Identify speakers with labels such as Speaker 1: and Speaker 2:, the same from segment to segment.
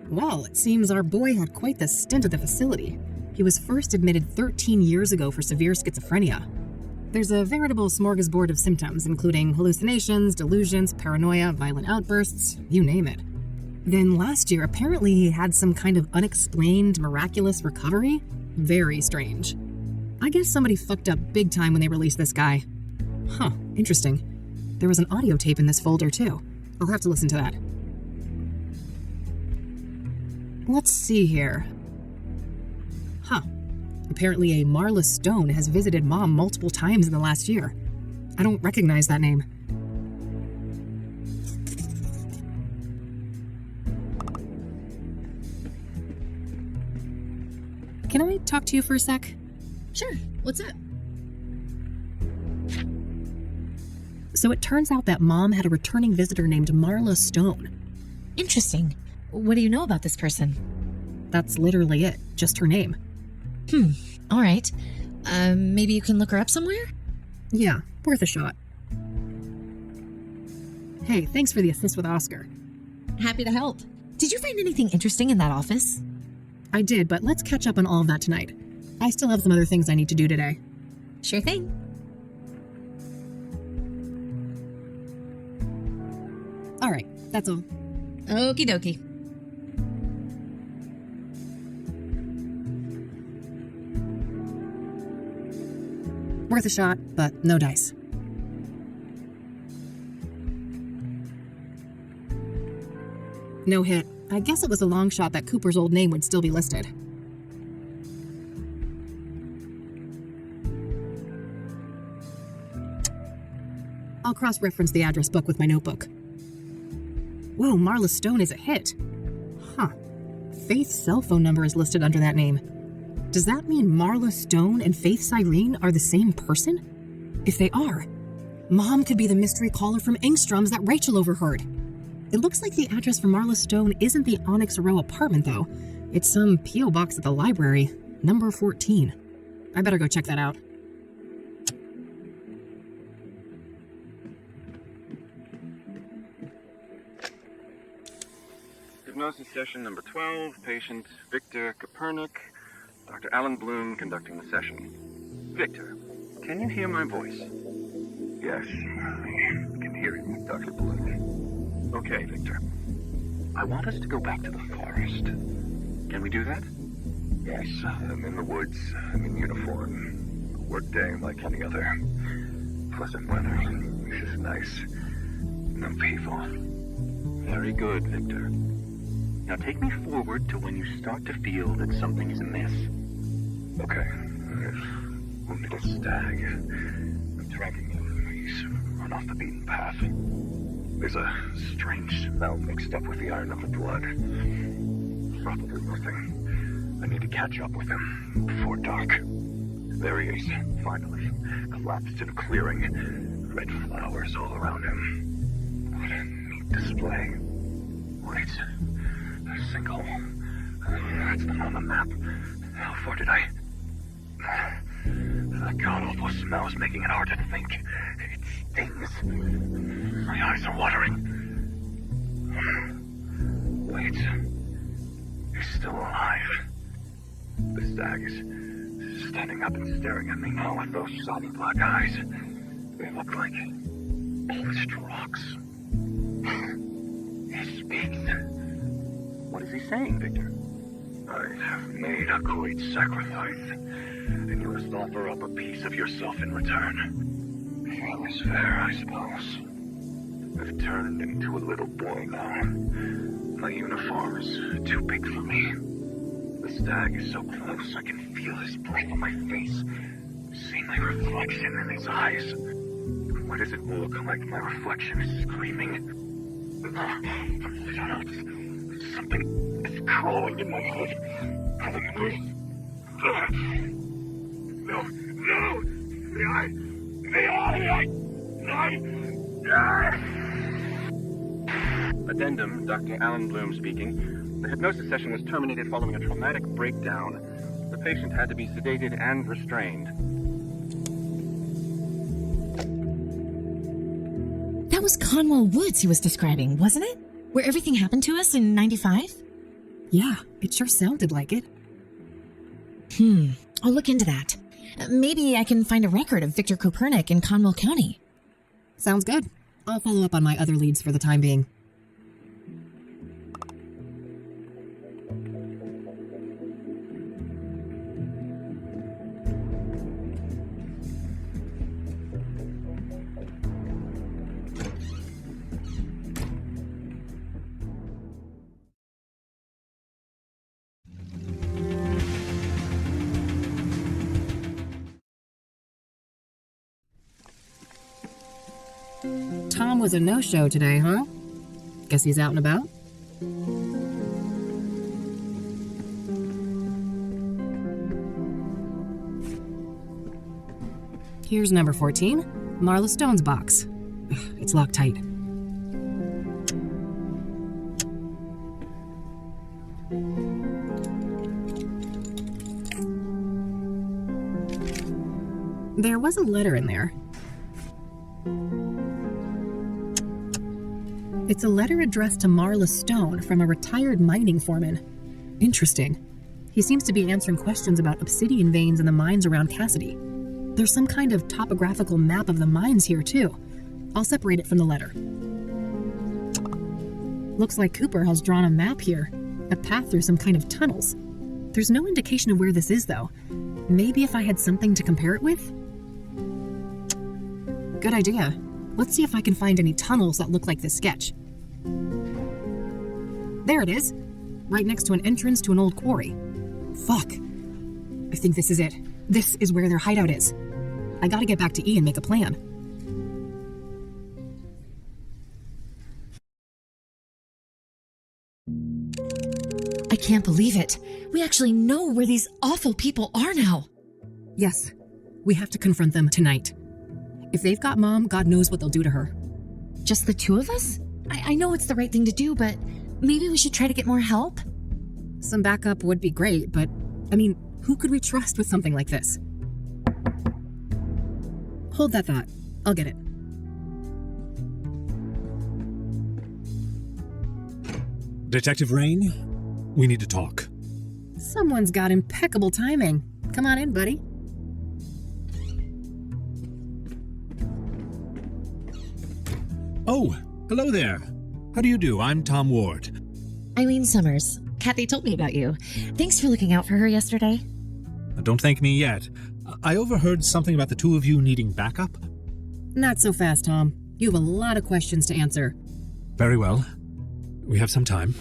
Speaker 1: Well, it seems our boy had quite the stint at the facility. He was first admitted 13 years ago for severe schizophrenia. There's a veritable smorgasbord of symptoms, including hallucinations, delusions, paranoia, violent outbursts, you name it. Then last year, apparently he had some kind of unexplained, miraculous recovery. Very strange. I guess somebody fucked up big time when they released this guy. Huh, interesting. There was an audio tape in this folder too. I'll have to listen to that. Let's see here. Huh. Apparently a Marla Stone has visited Mom multiple times in the last year. I don't recognize that name. Can I talk to you for a sec?
Speaker 2: Sure, what's up?
Speaker 1: So it turns out that Mom had a returning visitor named Marla Stone.
Speaker 2: Interesting. What do you know about this person?
Speaker 1: That's literally it, just her name.
Speaker 2: All right. Maybe you can look her up somewhere?
Speaker 1: Yeah, worth a shot. Hey, thanks for the assist with Oscar.
Speaker 2: Happy to help. Did you find anything interesting in that office?
Speaker 1: I did, but let's catch up on all of that tonight. I still have some other things I need to do today.
Speaker 2: Sure thing.
Speaker 1: All right, that's all.
Speaker 2: Okie dokie.
Speaker 1: Worth a shot, but no dice. No hit. I guess it was a long shot that Cooper's old name would still be listed. I'll cross-reference the address book with my notebook. Whoa, Marla Stone is a hit. Huh. Faith's cell phone number is listed under that name. Does that mean Marla Stone and Faith Cyrene are the same person? If they are, Mom could be the mystery caller from Engstrom's that Rachel overheard. It looks like the address for Marla Stone isn't the Onyx Row apartment, though. It's some P.O. box at the library, number 14. I better go check that out.
Speaker 3: Hypnosis session number 12, patient Victor Kopernik, Dr. Alan Bloom conducting the session. Victor, can you hear my voice?
Speaker 4: Yes, I can hear you, Dr. Bloom.
Speaker 3: Okay, Victor. I want us to go back to the forest. Can we do that?
Speaker 4: Yes, I'm in the woods. I'm in uniform. A work day like any other. Pleasant weather. This is nice. No people.
Speaker 3: Very good, Victor. Now take me forward to when you start to feel that something is amiss.
Speaker 4: Okay. I've wounded a stag. I'm tracking him. He's run off the beaten path. There's a strange smell mixed up with the iron of the blood. Probably nothing. I need to catch up with him before dark. There he is, finally. Collapsed in a clearing. Red flowers all around him. What a neat display. Wait. A sinkhole. That's not on the map. How far did I... That god-awful smell is making it hard to think. It stings. My eyes are watering. Wait. He's still alive. The stag is standing up and staring at me now with those sobbing black eyes. They look like polished rocks. He speaks.
Speaker 3: What is he saying, Victor?
Speaker 4: I have made a great sacrifice, and you must offer up a piece of yourself in return. Fair is fair, I suppose. I've turned into a little boy now. My uniform is too big for me. The stag is so close I can feel his breath on my face. See my reflection in his eyes. Why does it look like my reflection is screaming? Shut up. Something is crawling in my head. No! The eye!
Speaker 3: Addendum, Dr. Alan Bloom speaking. The hypnosis session was terminated following a traumatic breakdown. The patient had to be sedated and restrained.
Speaker 2: That was Conwell Woods he was describing, wasn't it? Where everything happened to us in '95?
Speaker 1: Yeah, it sure sounded like it.
Speaker 2: I'll look into that. Maybe I can find a record of Victor Kopernik in Conwell County.
Speaker 1: Sounds good. I'll follow up on my other leads for the time being. Tom was a no-show today, huh? Guess he's out and about? Here's number 14, Marla Stone's box. Ugh, it's locked tight. There was a letter in there. It's a letter addressed to Marla Stone from a retired mining foreman. Interesting. He seems to be answering questions about obsidian veins in the mines around Cassidy. There's some kind of topographical map of the mines here, too. I'll separate it from the letter. Looks like Cooper has drawn a map here, a path through some kind of tunnels. There's no indication of where this is, though. Maybe if I had something to compare it with? Good idea. Let's see if I can find any tunnels that look like this sketch. There it is, right next to an entrance to an old quarry. Fuck. I think this is it. This is where their hideout is. I gotta get back to E and make a plan.
Speaker 2: I can't believe it. We actually know where these awful people are now.
Speaker 1: Yes, we have to confront them tonight. If they've got Mom, God knows what they'll do to her.
Speaker 2: Just the two of us? I know it's the right thing to do, but maybe we should try to get more help?
Speaker 1: Some backup would be great, but, I mean, who could we trust with something like this? Hold that thought. I'll get it.
Speaker 5: Detective Rain, we need to talk.
Speaker 1: Someone's got impeccable timing. Come on in, buddy.
Speaker 5: Oh, hello there. How do you do? I'm Tom Ward.
Speaker 2: Eileen Summers. Kathy told me about you. Thanks for looking out for her yesterday.
Speaker 5: Don't thank me yet. I overheard something about the two of you needing backup.
Speaker 1: Not so fast, Tom. You have a lot of questions to answer.
Speaker 5: Very well. We have some time.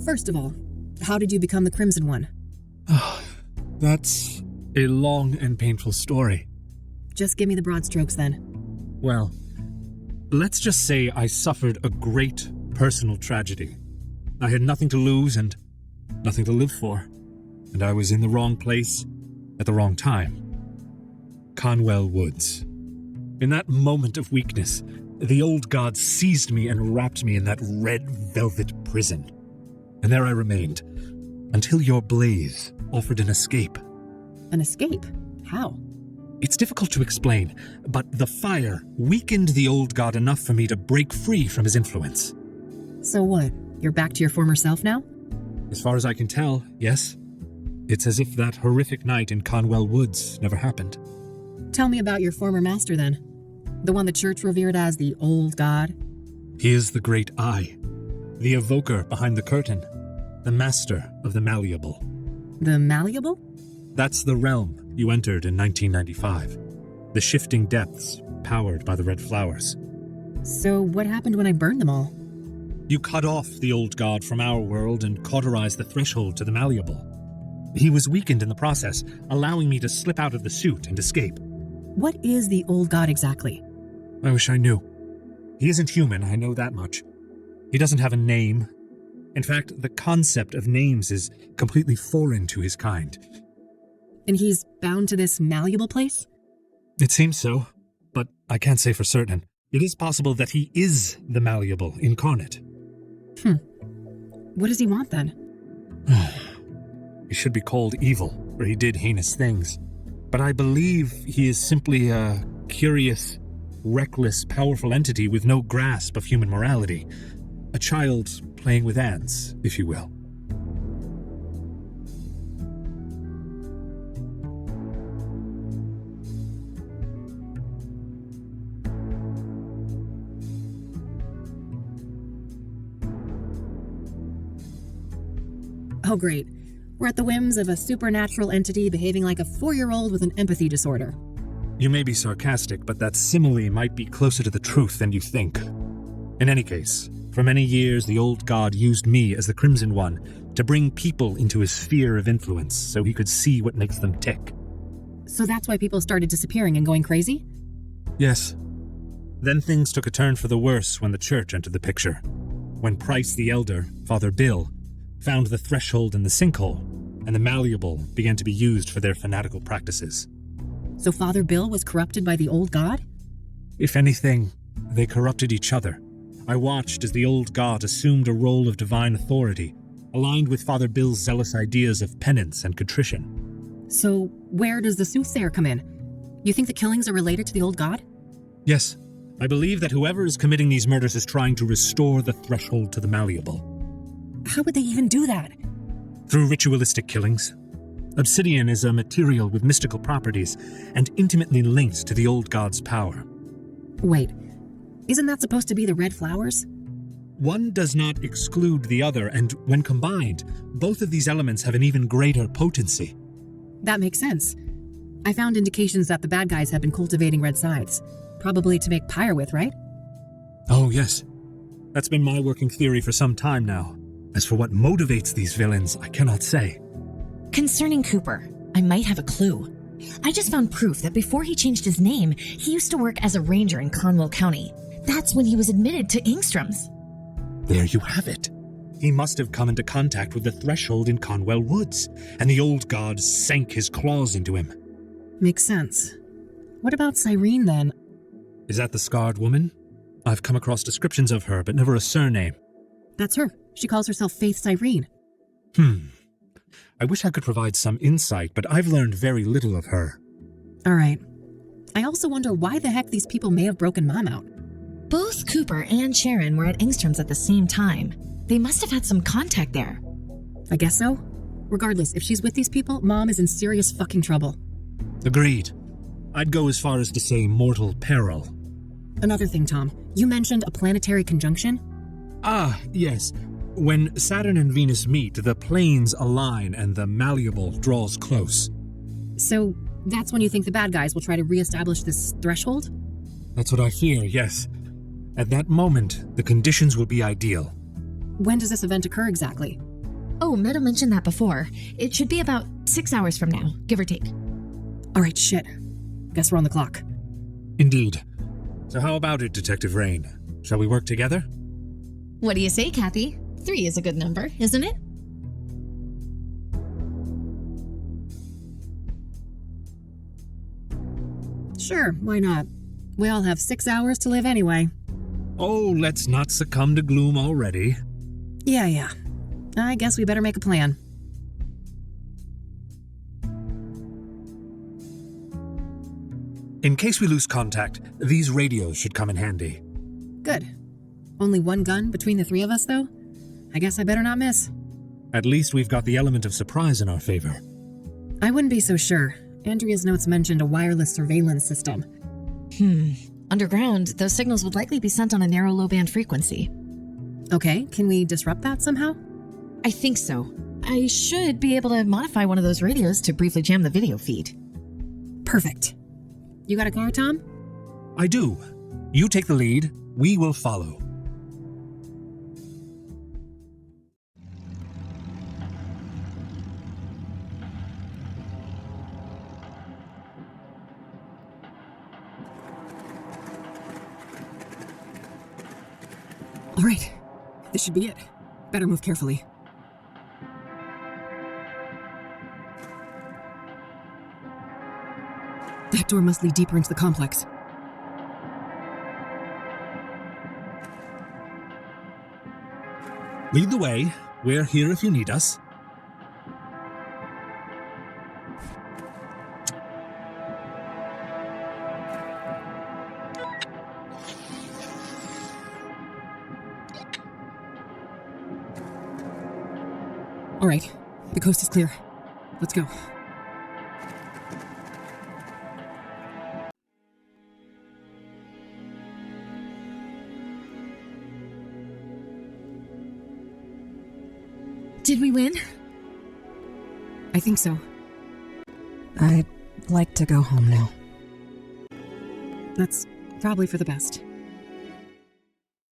Speaker 1: First of all, how did you become the Crimson One?
Speaker 5: That's a long and painful story.
Speaker 1: Just give me the broad strokes then.
Speaker 5: Well, let's just say I suffered a great personal tragedy. I had nothing to lose and nothing to live for, and I was in the wrong place at the wrong time. Conwell Woods. In that moment of weakness, the old god seized me and wrapped me in that red velvet prison. And there I remained, until your blaze offered an escape.
Speaker 1: An escape? How?
Speaker 5: It's difficult to explain, but the fire weakened the old god enough for me to break free from his influence.
Speaker 1: So what? You're back to your former self now?
Speaker 5: As far as I can tell, yes. It's as if that horrific night in Conwell Woods never happened.
Speaker 1: Tell me about your former master then. The one the church revered as the old god?
Speaker 5: He is the great I, the evoker behind the curtain, the master of the malleable.
Speaker 1: The malleable?
Speaker 5: That's the realm you entered in 1995. The shifting depths, powered by the red flowers.
Speaker 1: So what happened when I burned them all?
Speaker 5: You cut off the old god from our world and cauterized the threshold to the malleable. He was weakened in the process, allowing me to slip out of the suit and escape.
Speaker 1: What is the old god exactly?
Speaker 5: I wish I knew. He isn't human, I know that much. He doesn't have a name. In fact, the concept of names is completely foreign to his kind.
Speaker 1: And he's bound to this malleable place?
Speaker 5: It seems so, but I can't say for certain. It is possible that he is the malleable incarnate.
Speaker 1: What does he want then?
Speaker 5: He should be called evil, for he did heinous things. But I believe he is simply a curious, reckless, powerful entity with no grasp of human morality. A child playing with ants, if you will.
Speaker 1: Oh, great. We're at the whims of a supernatural entity behaving like a 4-year-old with an empathy disorder.
Speaker 5: You may be sarcastic, but that simile might be closer to the truth than you think. In any case, for many years the old god used me as the Crimson One to bring people into his sphere of influence so he could see what makes them tick.
Speaker 1: So that's why people started disappearing and going crazy?
Speaker 5: Yes. Then things took a turn for the worse when the church entered the picture. When Price the Elder, Father Bill, found the threshold in the sinkhole, and the malleable began to be used for their fanatical practices.
Speaker 1: So Father Bill was corrupted by the old god?
Speaker 5: If anything, they corrupted each other. I watched as the old god assumed a role of divine authority, aligned with Father Bill's zealous ideas of penance and contrition.
Speaker 1: So where does the Soothsayer come in? You think the killings are related to the old god?
Speaker 5: Yes, I believe that whoever is committing these murders is trying to restore the threshold to the malleable.
Speaker 1: How would they even do that?
Speaker 5: Through ritualistic killings. Obsidian is a material with mystical properties and intimately linked to the old god's power.
Speaker 1: Wait, isn't that supposed to be the red flowers?
Speaker 5: One does not exclude the other, and when combined, both of these elements have an even greater potency.
Speaker 1: That makes sense. I found indications that the bad guys have been cultivating red scythes. Probably to make pyre with, right?
Speaker 5: Oh, yes. That's been my working theory for some time now. As for what motivates these villains, I cannot say.
Speaker 2: Concerning Cooper, I might have a clue. I just found proof that before he changed his name, he used to work as a ranger in Conwell County. That's when he was admitted to Engstrom's.
Speaker 5: There you have it. He must have come into contact with the threshold in Conwell Woods, and the old god sank his claws into him.
Speaker 1: Makes sense. What about Cyrene, then?
Speaker 5: Is that the scarred woman? I've come across descriptions of her, but never a surname.
Speaker 1: That's her. She calls herself Faith Cyrene.
Speaker 5: I wish I could provide some insight, but I've learned very little of her.
Speaker 1: All right. I also wonder why the heck these people may have broken Mom out.
Speaker 2: Both Cooper and Sharon were at Engstrom's at the same time. They must have had some contact there.
Speaker 1: I guess so. Regardless, if she's with these people, Mom is in serious fucking trouble.
Speaker 5: Agreed. I'd go as far as to say mortal peril.
Speaker 1: Another thing, Tom. You mentioned a planetary conjunction?
Speaker 5: Ah, yes. When Saturn and Venus meet, the planes align and the malleable draws close.
Speaker 1: So that's when you think the bad guys will try to reestablish this threshold?
Speaker 5: That's what I fear, yes. At that moment, the conditions will be ideal.
Speaker 1: When does this event occur exactly?
Speaker 2: Oh, Meadow mentioned that before. It should be about 6 hours from now, give or take.
Speaker 1: All right, shit. Guess we're on the clock.
Speaker 5: Indeed. So how about it, Detective Rain? Shall we work together?
Speaker 2: What do you say, Kathy? 3 is a good number, isn't it?
Speaker 1: Sure, why not? We all have 6 hours to live anyway.
Speaker 5: Oh, let's not succumb to gloom already.
Speaker 1: Yeah. I guess we better make a plan.
Speaker 5: In case we lose contact, these radios should come in handy.
Speaker 1: Good. Only one gun between the 3 of us, though? I guess I better not miss.
Speaker 5: At least we've got the element of surprise in our favor.
Speaker 1: I wouldn't be so sure. Andrea's notes mentioned a wireless surveillance system.
Speaker 2: Underground, those signals would likely be sent on a narrow low-band frequency.
Speaker 1: Okay, can we disrupt that somehow?
Speaker 2: I think so. I should be able to modify one of those radios to briefly jam the video feed.
Speaker 1: Perfect. You got a car, Tom?
Speaker 5: I do. You take the lead, we will follow.
Speaker 1: All right, this should be it. Better move carefully. That door must lead deeper into the complex.
Speaker 5: Lead the way. We're here if you need us.
Speaker 1: All right, the coast is clear. Let's go.
Speaker 2: Did we win?
Speaker 1: I think so.
Speaker 6: I'd like to go home now.
Speaker 1: That's probably for the best.